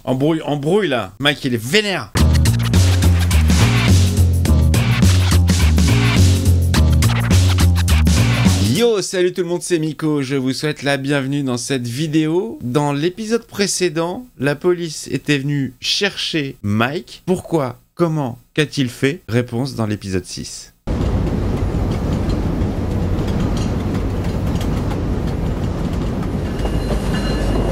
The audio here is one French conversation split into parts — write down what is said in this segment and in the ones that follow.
Embrouille là. Mike, il est vénère. Yo, salut tout le monde, c'est Miko. Je vous souhaite la bienvenue dans cette vidéo. Dans l'épisode précédent, la police était venue chercher Mike. Pourquoi? Comment? Qu'a-t-il fait? Réponse dans l'épisode 6.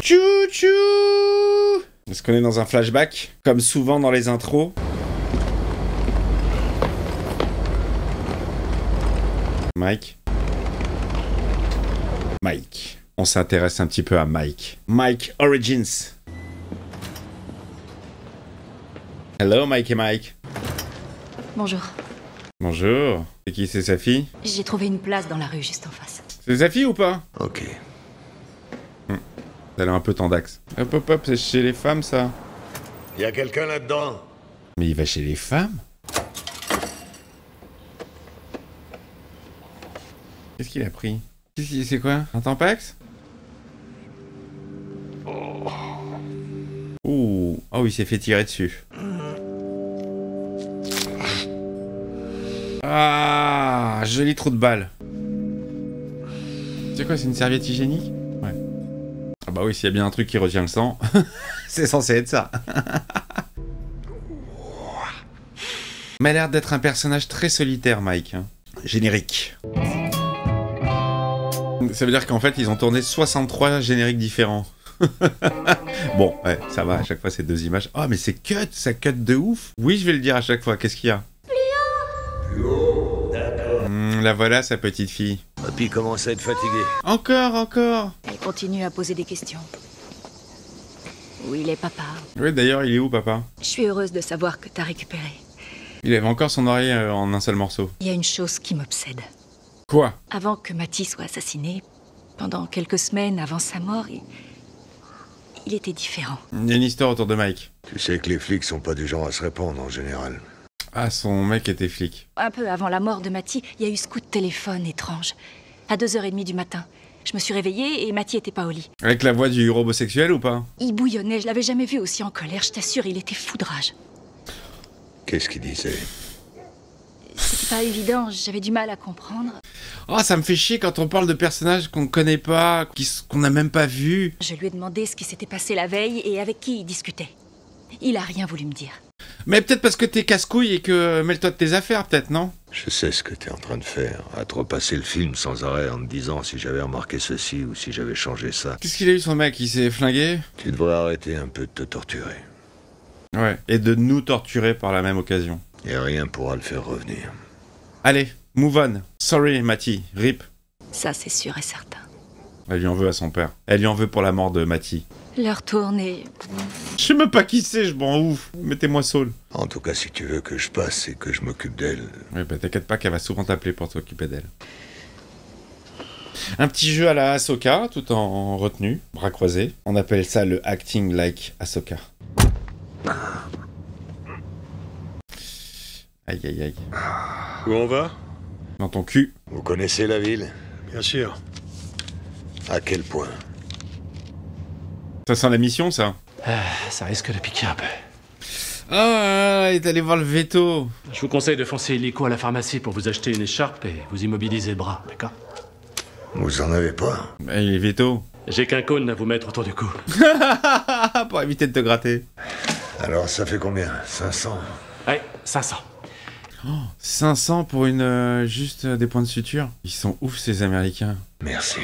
Tchou-tchou! Est-ce qu'on est dans un flashback? Comme souvent dans les intros. Mike. On s'intéresse un petit peu à Mike. Mike Origins. Hello, Mike et Mike. Bonjour. Bonjour. C'est qui, c'est sa fille? J'ai trouvé une place dans la rue juste en face. C'est sa fille ou pas? Ok. Elle a un peu tendax. Hop, c'est chez les femmes, ça. Y a quelqu'un là-dedans? Mais il va chez les femmes? Qu'est-ce qu'il a pris? C'est quoi? Un Tampax? Ouh. Oh, il s'est fait tirer dessus. Ah, joli trou de balle. C'est quoi, c'est une serviette hygiénique? Ouais. Ah bah oui, s'il y a bien un truc qui retient le sang, c'est censé être ça. M'a l'air d'être un personnage très solitaire, Mike. Hein. Générique. Ça veut dire qu'en fait, ils ont tourné 63 génériques différents. Bon, ouais, ça va, à chaque fois, c'est 2 images. Oh, mais c'est cut, ça cut de ouf. Oui, je vais le dire à chaque fois, qu'est-ce qu'il y a? Plus haut. D'accord. La voilà, sa petite fille. Papy commence à être fatigué. Encore. Elle continue à poser des questions. Où il est, papa? Oui, d'ailleurs, il est où, papa? Je suis heureuse de savoir que t'as récupéré. Il avait encore son oreille en un seul morceau. Il y a une chose qui m'obsède. Quoi? Avant que Matty soit assassiné, pendant quelques semaines avant sa mort, il était différent. Il y a une histoire autour de Mike. Tu sais que les flics sont pas du genre à se répandre en général. Ah, son mec était flic. Un peu avant la mort de Matty, il y a eu ce coup de téléphone étrange. À 2h30 du matin. Je me suis réveillée et Matty était pas au lit. Avec la voix du robosexuel ou pas? Il bouillonnait, je l'avais jamais vu aussi en colère, je t'assure, il était fou de rage. Qu'est-ce qu'il disait? C'était pas évident, j'avais du mal à comprendre. Oh, ça me fait chier quand on parle de personnages qu'on connaît pas, qu'on n'a même pas vus. Je lui ai demandé ce qui s'était passé la veille et avec qui il discutait. Il a rien voulu me dire. Mais peut-être parce que t'es casse-couille et que mêle-toi de tes affaires, peut-être, non? Je sais ce que t'es en train de faire, à te repasser le film sans arrêt en te disant si j'avais remarqué ceci ou si j'avais changé ça. Qu'est-ce qu'il a eu, son mec? Il s'est flingué? Tu devrais arrêter un peu de te torturer. Ouais, et de nous torturer par la même occasion. Et rien pourra le faire revenir. Allez, move on. Sorry, Matty. Rip. Ça, c'est sûr et certain. Elle lui en veut à son père. Elle lui en veut pour la mort de Matty. L'heure tourne et... Je sais même pas qui c'est, je m'en ouf. Mettez-moi Saul. En tout cas, si tu veux que je passe et que je m'occupe d'elle... Ouais, bah t'inquiète pas qu'elle va souvent t'appeler pour t'occuper d'elle. Un petit jeu à la Ahsoka, tout en retenue, bras croisés. On appelle ça le acting like Ahsoka. Aïe. Où on va? Dans ton cul. Vous connaissez la ville? Bien sûr. À quel point? Ça sent la mission, ça. Ça risque de piquer un peu. Ah, il est allé voir le veto. Je vous conseille de foncer illico à la pharmacie pour vous acheter une écharpe et vous immobiliser le bras, d'accord? Vous en avez pas? Bah, il est veto. J'ai qu'un cône à vous mettre autour du cou. Pour éviter de te gratter. Alors ça fait combien? 500? Ouais, 500. 500 pour une juste des points de suture. Ils sont ouf, ces Américains. Merci.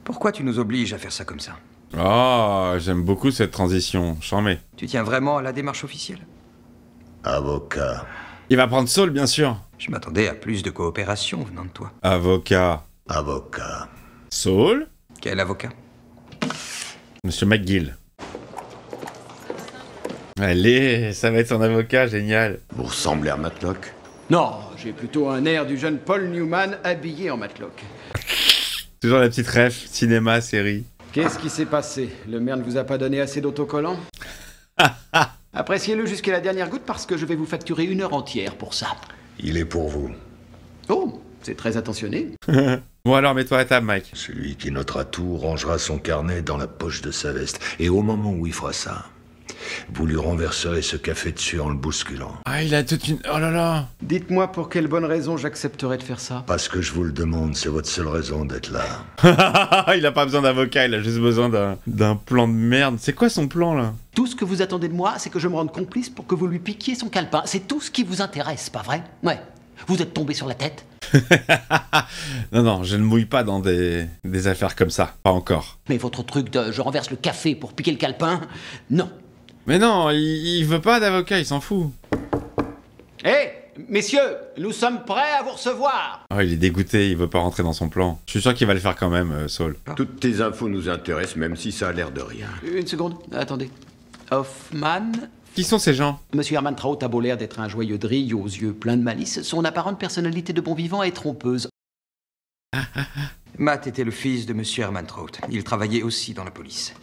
Pourquoi tu nous obliges à faire ça comme ça? Oh, j'aime beaucoup cette transition. J'en mets. Tu tiens vraiment à la démarche officielle? Avocat. Il va prendre Saul, bien sûr. Je m'attendais à plus de coopération venant de toi. Avocat. Avocat. Saul. Quel avocat? Monsieur McGill. Allez, ça va être son avocat, génial. Vous ressemblez à Matlock? Non, j'ai plutôt un air du jeune Paul Newman habillé en Matlock. Toujours la petite ref, cinéma, série. Qu'est-ce qui s'est passé? Le maire ne vous a pas donné assez d'autocollants? Appréciez-le jusqu'à la dernière goutte parce que je vais vous facturer 1 heure entière pour ça. Il est pour vous. Oh, C'est très attentionné. Bon alors, mets-toi à table, Mike. Celui qui notera tout rangera son carnet dans la poche de sa veste. Et au moment où il fera ça, vous lui renverserez ce café dessus en le bousculant. Ah, il a toute une... Oh là là. Dites-moi pour quelle bonne raison j'accepterais de faire ça. Parce que je vous le demande, c'est votre seule raison d'être là. Il a pas besoin d'avocat, il a juste besoin d'un plan de merde. C'est quoi son plan, là? Tout ce que vous attendez de moi, c'est que je me rende complice pour que vous lui piquiez son calepin. C'est tout ce qui vous intéresse, pas vrai? Ouais. Vous êtes tombé sur la tête? Non, non, je ne mouille pas dans des affaires comme ça. Pas encore. Mais votre truc de je renverse le café pour piquer le calepin, non. Mais non, il veut pas d'avocat, il s'en fout. Hé, messieurs, nous sommes prêts à vous recevoir. Oh, il est dégoûté, il veut pas rentrer dans son plan. Je suis sûr qu'il va le faire quand même, Saul. Toutes tes infos nous intéressent, même si ça a l'air de rien. Une seconde, attendez. Hoffman. Qui sont ces gens? Monsieur Herman Traut a beau l'air d'être un joyeux drille aux yeux pleins de malice, son apparente personnalité de bon vivant est trompeuse. Matt était le fils de Monsieur Herman Traut. Il travaillait aussi dans la police.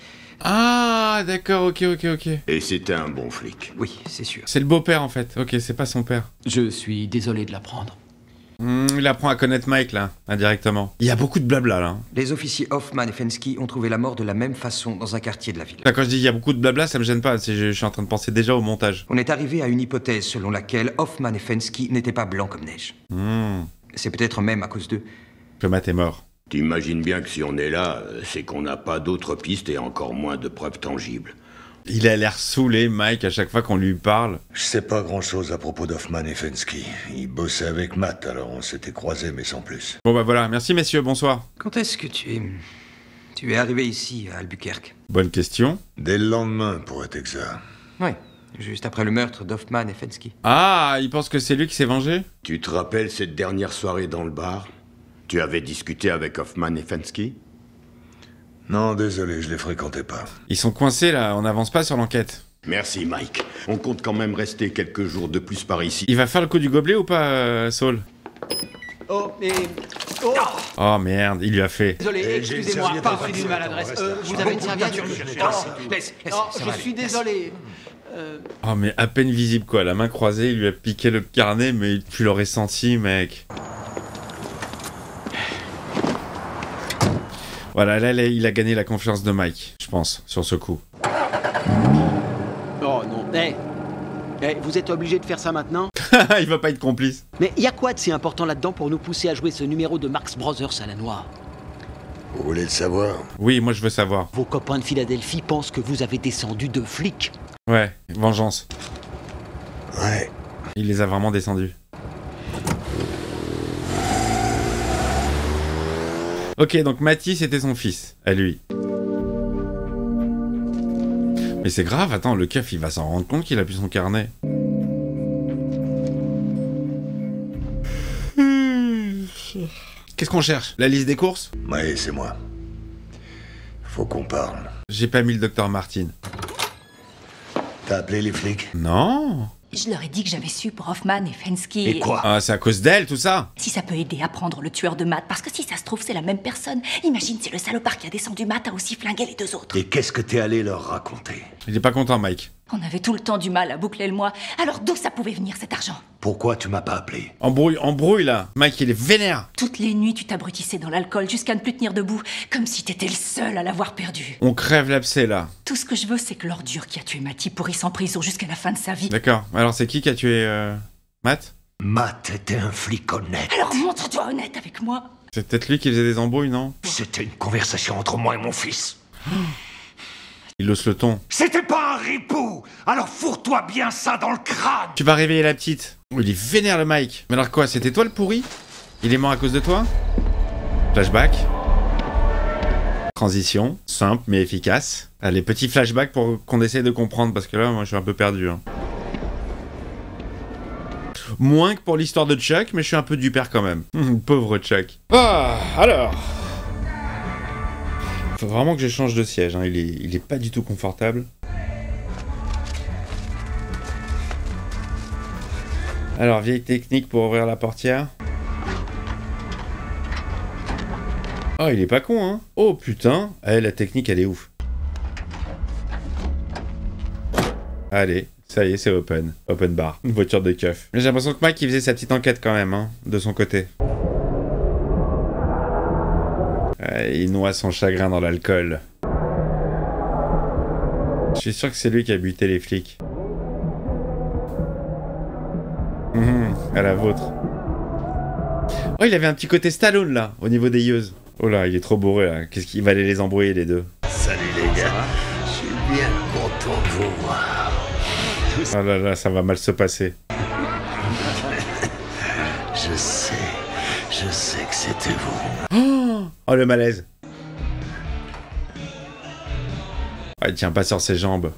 Ah, d'accord, ok. Et c'était un bon flic. Oui, c'est sûr. C'est le beau-père, en fait. Ok, c'est pas son père. Je suis désolé de l'apprendre. Il apprend à connaître Mike, là, indirectement. Il y a beaucoup de blabla, là. Les officiers Hoffman et Fensky ont trouvé la mort de la même façon dans un quartier de la ville. Là, quand je dis il y a beaucoup de blabla, ça me gêne pas. Je suis en train de penser déjà au montage. On est arrivé à une hypothèse selon laquelle Hoffman et Fensky n'étaient pas blancs comme neige. C'est peut-être même à cause d'eux. Que Matt est mort. T'imagines bien que si on est là, c'est qu'on n'a pas d'autres pistes et encore moins de preuves tangibles. Il a l'air saoulé, Mike, à chaque fois qu'on lui parle. Je sais pas grand-chose à propos d'Hoffman et Fensky. Ils bossaient avec Matt, alors on s'était croisés, mais sans plus. Bon bah voilà, merci messieurs, bonsoir. Quand est-ce que tu es arrivé ici, à Albuquerque? Bonne question. Dès le lendemain, pour être exact. Oui, juste après le meurtre d'Hoffman et Fensky. Ah, il pense que c'est lui qui s'est vengé? Tu te rappelles cette dernière soirée dans le bar? Tu avais discuté avec Hoffman et Fensky? Non, désolé, je les fréquentais pas. Ils sont coincés là, on n'avance pas sur l'enquête. Merci, Mike. On compte quand même rester quelques jours de plus par ici. Il va faire le coup du gobelet ou pas, Saul? Oh, et... Oh, Oh merde, il lui a fait. désolé, j'ai une excusez-moi, serviette pas à d'une maladresse. reste. Vous avez une serviette? Laisse, Non, ça va je aller, suis laisse. désolé. Oh mais à peine visible quoi, la main croisée, il lui a piqué le carnet mais tu l'aurais senti mec. Voilà, là il a gagné la confiance de Mike, je pense, sur ce coup. Oh non. Vous êtes obligé de faire ça maintenant? Il va pas être complice. Mais y a quoi de si important là-dedans pour nous pousser à jouer ce numéro de Marx Brothers à la noire? Vous voulez le savoir? Oui, moi je veux savoir. Vos copains de Philadelphie pensent que vous avez descendu deux flics. Ouais, vengeance. Ouais. Il les a vraiment descendus. Ok, donc Matty c'était son fils, à lui. Mais c'est grave, attends, le keuf il va s'en rendre compte qu'il a plus son carnet. Qu'est-ce qu'on cherche? La liste des courses? Ouais, c'est moi. Faut qu'on parle. J'ai pas mis le docteur Martin. T'as appelé les flics? Non. Je leur ai dit que j'avais su pour Hoffman et Fensky. Et quoi? Ah, c'est à cause d'elle tout ça? Si ça peut aider à prendre le tueur de Matt, parce que si ça se trouve, c'est la même personne. Imagine si le salopard qui a descendu Matt a aussi flingué les deux autres. Et qu'est-ce que t'es allé leur raconter? Il est pas content, Mike. On avait tout le temps du mal à boucler le mois. Alors d'où ça pouvait venir cet argent? Pourquoi tu m'as pas appelé? Embrouille là. Mike, il est vénère. Toutes les nuits, tu t'abrutissais dans l'alcool jusqu'à ne plus tenir debout, comme si t'étais le seul à l'avoir perdu. On crève l'abcès là. Tout ce que je veux, c'est que l'ordure qui a tué Matty pourrisse en prison jusqu'à la fin de sa vie. D'accord. Alors c'est qui a tué Matt? Matt était un flic honnête. Alors montre-toi honnête avec moi. C'est peut-être lui qui faisait des embrouilles, non? C'était une conversation entre moi et mon fils. Il hausse le ton. C'était pas un ripou! Alors fourre-toi bien ça dans le crâne! Tu vas réveiller la petite. Oh, il est vénère le Mike. Mais alors quoi, c'était toi le pourri? Il est mort à cause de toi? Flashback. Transition, simple mais efficace. Allez, petit flashback pour qu'on essaye de comprendre, parce que là, moi, je suis un peu perdu. Hein. Moins que pour l'histoire de Chuck, mais je suis un peu du père quand même. Pauvre Chuck. Ah, alors... Faut vraiment que je change de siège, hein. Il est pas du tout confortable. Alors, vieille technique pour ouvrir la portière. Oh, il est pas con, hein. Oh, putain. Eh, la technique, elle est ouf. Allez, ça y est, c'est open. Open bar. Une voiture de keuf. J'ai l'impression que Mike, il faisait sa petite enquête quand même, hein, de son côté. Il noie son chagrin dans l'alcool. Je suis sûr que c'est lui qui a buté les flics. À la vôtre. Oh, il avait un petit côté Stallone là, au niveau des yeux. Oh là, il est trop bourré là. Qu'est-ce qu'il va aller les embrouiller les deux? Salut les gars. Je suis bien content de vous voir. Oh là là, ça va mal se passer. Je sais que c'était vous. Oh le malaise. Ah, il tient pas sur ses jambes.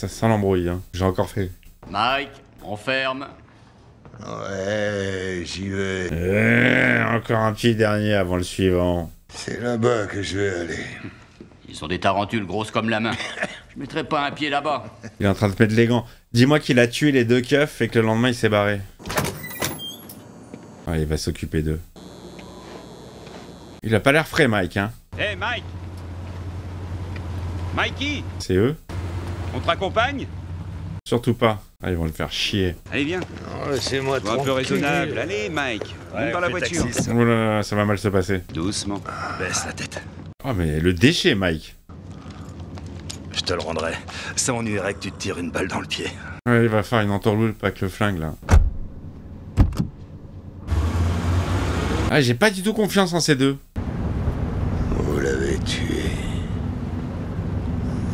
Ça sent l'embrouille, hein. J'ai encore fait. Mike, on ferme. Ouais, j'y vais. Encore un petit dernier avant le suivant. C'est là-bas que je vais aller. Ils sont des tarentules grosses comme la main. Je mettrai pas un pied là-bas. Il est en train de mettre les gants. Dis-moi qu'il a tué les deux keufs et que le lendemain il s'est barré. Ah, il va s'occuper d'eux. Il a pas l'air frais, Mike, hein. Hé, Mike! Mikey! C'est eux? On te raccompagne? Surtout pas. Ah, ils vont le faire chier. Allez, viens. Non, laissez-moi Sois un peu raisonnable. Allez, Mike. Monte dans la voiture. Oh là là, ça va mal se passer. Doucement. Baisse la tête. Oh, mais le déchet, Mike. Je te le rendrai. Ça ennuierait que tu te tires une balle dans le pied. Ouais, il va faire une entourloupe avec le flingue, là. Ah, j'ai pas du tout confiance en ces deux. Vous l'avez tué.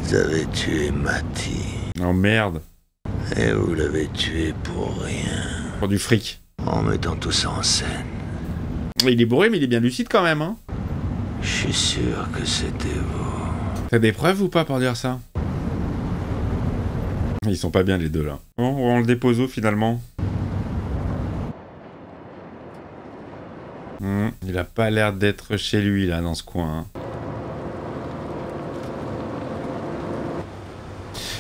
Vous avez tué Matty. Oh merde. Et vous l'avez tué pour rien. Pour du fric. En mettant tout ça en scène. Il est bourré, mais il est bien lucide quand même, hein. Je suis sûr que c'était vous. T'as des preuves ou pas pour dire ça? Ils sont pas bien les deux là. Bon, on le dépose où finalement? Il a pas l'air d'être chez lui là dans ce coin. Hein.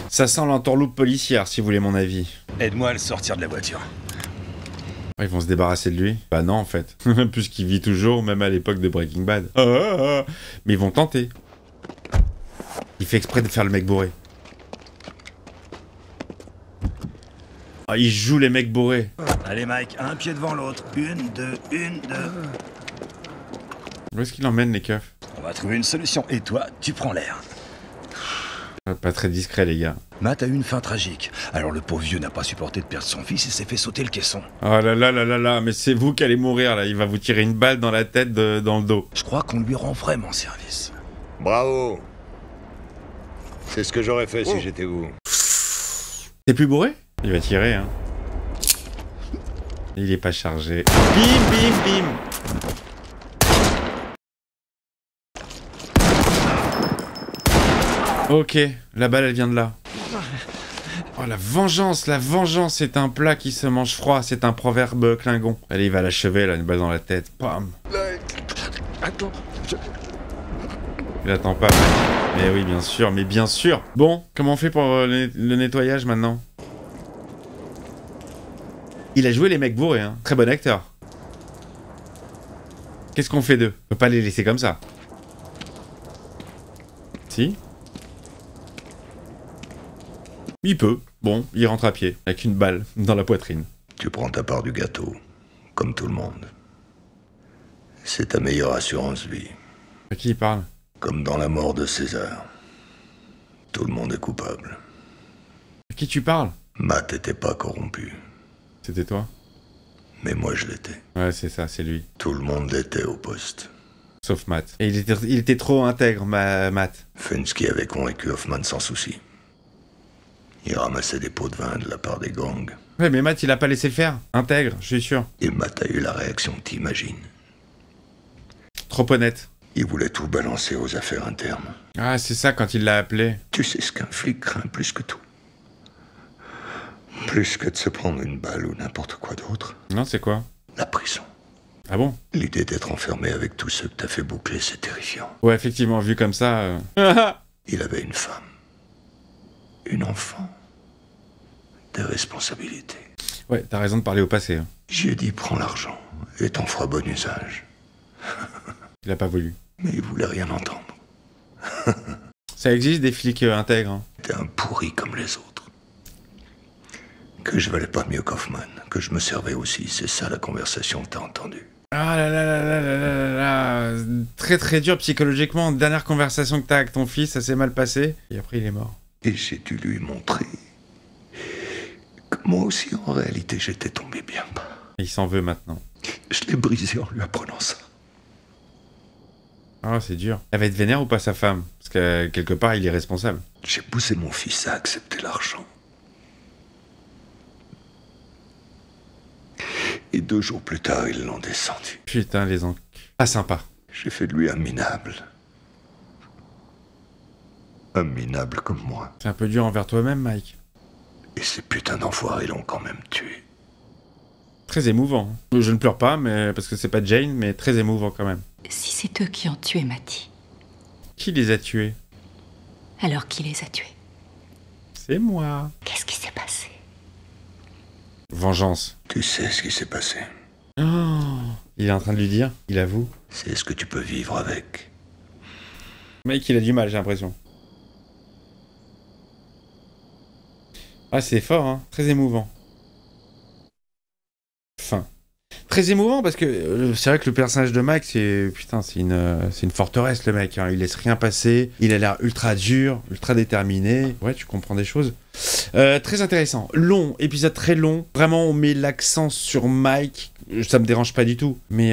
Ça sent l'entourloupe policière si vous voulez mon avis. Aide-moi à le sortir de la voiture. Oh, ils vont se débarrasser de lui? Bah non en fait. Puisqu'il vit toujours, même à l'époque de Breaking Bad. Mais ils vont tenter. Il fait exprès de faire le mec bourré. Oh, il joue les mecs bourrés. Allez Mike, un pied devant l'autre. Une, deux. Où est-ce qu'il emmène les keufs? On va trouver une solution. Et toi, tu prends l'air. Pas très discret les gars. Matt a eu une fin tragique. Alors le pauvre vieux n'a pas supporté de perdre son fils et s'est fait sauter le caisson. Oh là là là là là, mais c'est vous qui allez mourir là. Il va vous tirer une balle dans la tête, dans le dos. Je crois qu'on lui rend vraiment service. Bravo. C'est ce que j'aurais fait si j'étais vous. T'es plus bourré? Il va tirer, hein. Il est pas chargé. Bim, bim, bim. Ok, la balle elle vient de là. Oh la vengeance c'est un plat qui se mange froid, c'est un proverbe Klingon. Allez, il va l'achever là, une balle dans la tête. Pam. Attends, Il attend pas. Mais oui, bien sûr, mais bien sûr. Bon, comment on fait pour le nettoyage maintenant? Il a joué les mecs bourrés, hein. Très bon acteur. Qu'est-ce qu'on fait d'eux? On peut pas les laisser comme ça. Si? Il peut. Bon, il rentre à pied, avec une balle dans la poitrine. Tu prends ta part du gâteau, comme tout le monde. C'est ta meilleure assurance vie. À qui il parle? Comme dans la mort de César. Tout le monde est coupable. À qui tu parles? Matt n'était pas corrompu. C'était toi? Mais moi je l'étais. Ouais, c'est ça, c'est lui. Tout le monde l'était au poste. Sauf Matt. Et il était trop intègre, Matt. Fensky avait convaincu Hoffman sans souci. Il ramassait des pots de vin de la part des gangs. Ouais, mais Matt, il a pas laissé faire. Intègre, je suis sûr. Et Matt a eu la réaction que t'imagines. Trop honnête. Il voulait tout balancer aux affaires internes. Ah, c'est ça quand il l'a appelé. Tu sais ce qu'un flic craint plus que tout. Plus que de se prendre une balle ou n'importe quoi d'autre. Non, c'est quoi? La prison. Ah bon? L'idée d'être enfermé avec tous ceux que t'as fait boucler, c'est terrifiant. Ouais, effectivement, vu comme ça... Il avait une femme. Une enfant. Des responsabilités. Ouais, t'as raison de parler au passé. Hein. J'ai dit, prends l'argent et t'en feras bon usage. Il a pas voulu. Mais il voulait rien entendre. Ça existe des flics intègres. Hein. T'es un pourri comme les autres. Que je valais pas mieux qu'Hoffman, que je me servais aussi, c'est ça la conversation que t'as entendue. Ah là là là là là là là là. Très très dur psychologiquement. Dernière conversation que t'as avec ton fils, ça s'est mal passé. Et après, il est mort. Et j'ai dû lui montrer que moi aussi, en réalité, j'étais tombé bien bas. Et il s'en veut maintenant. Je l'ai brisé en lui apprenant ça. Ah, c'est dur. Elle va être vénère ou pas, sa femme? Parce que quelque part, il est responsable. J'ai poussé mon fils à accepter l'argent. Et 2 jours plus tard, ils l'ont descendu. Putain, les enculés. Pas sympa. J'ai fait de lui un minable. Un minable comme moi. C'est un peu dur envers toi-même, Mike. Et ces putains d'enfoirés l'ont quand même tué. Très émouvant. Je ne pleure pas, mais parce que c'est pas Jane, mais très émouvant quand même. Si c'est eux qui ont tué Matty, Qui les a tués? alors qui les a tués? C'est moi. Qu'est-ce qui s'est passé? Vengeance. Tu sais ce qui s'est passé. Oh, il est en train de lui dire, il avoue. C'est ce que tu peux vivre avec. Mike, il a du mal, j'ai l'impression. Ah, c'est fort, hein. Très émouvant. Fin. Très émouvant parce que c'est vrai que le personnage de Mike, c'est une forteresse, le mec. Hein. Il laisse rien passer. Il a l'air ultra dur, ultra déterminé. Ouais, tu comprends des choses. Très intéressant. Long, épisode très long. Vraiment, on met l'accent sur Mike. Ça me dérange pas du tout. Mais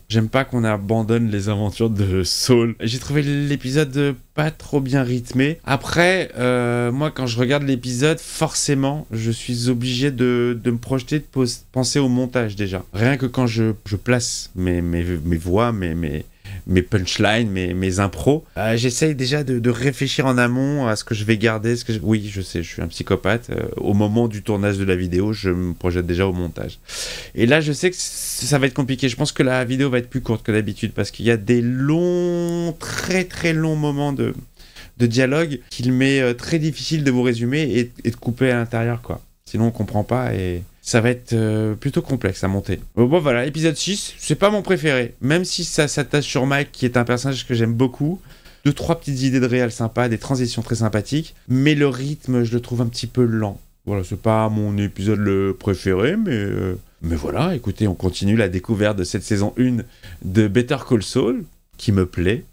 j'aime pas qu'on abandonne les aventures de Saul. J'ai trouvé l'épisode pas trop bien rythmé. Après, moi, quand je regarde l'épisode, forcément, je suis obligé de me projeter, de penser au montage déjà. Rien que quand je place mes voix, mes punchlines, mes impros, j'essaye déjà de réfléchir en amont à ce que je vais garder. Oui, je sais, je suis un psychopathe. Au moment du tournage de la vidéo, je me projette déjà au montage. Et là, je sais que ça va être compliqué. Je pense que la vidéo va être plus courte que d'habitude parce qu'il y a des longs, très très longs moments de dialogue qu'il m'est très difficile de vous résumer et de couper à l'intérieur, quoi. Sinon, on comprend pas et ça va être plutôt complexe à monter. Bon, voilà, épisode 6, c'est pas mon préféré. Même si ça s'attache sur Mike, qui est un personnage que j'aime beaucoup. 2-3 petites idées de réal sympas, des transitions très sympathiques. Mais le rythme, je le trouve un petit peu lent. Voilà, c'est pas mon épisode le préféré, mais voilà, écoutez, on continue la découverte de cette saison 1 de Better Call Saul, qui me plaît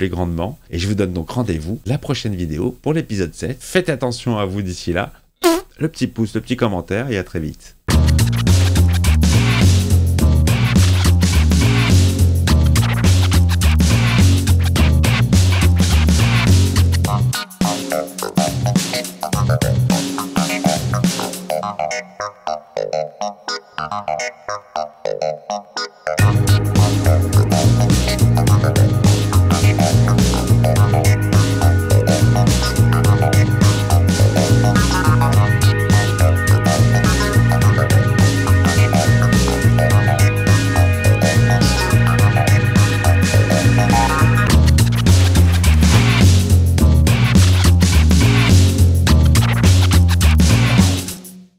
grandement. Et je vous donne donc rendez-vous la prochaine vidéo pour l'épisode 7. Faites attention à vous d'ici là. Le petit pouce, le petit commentaire et à très vite.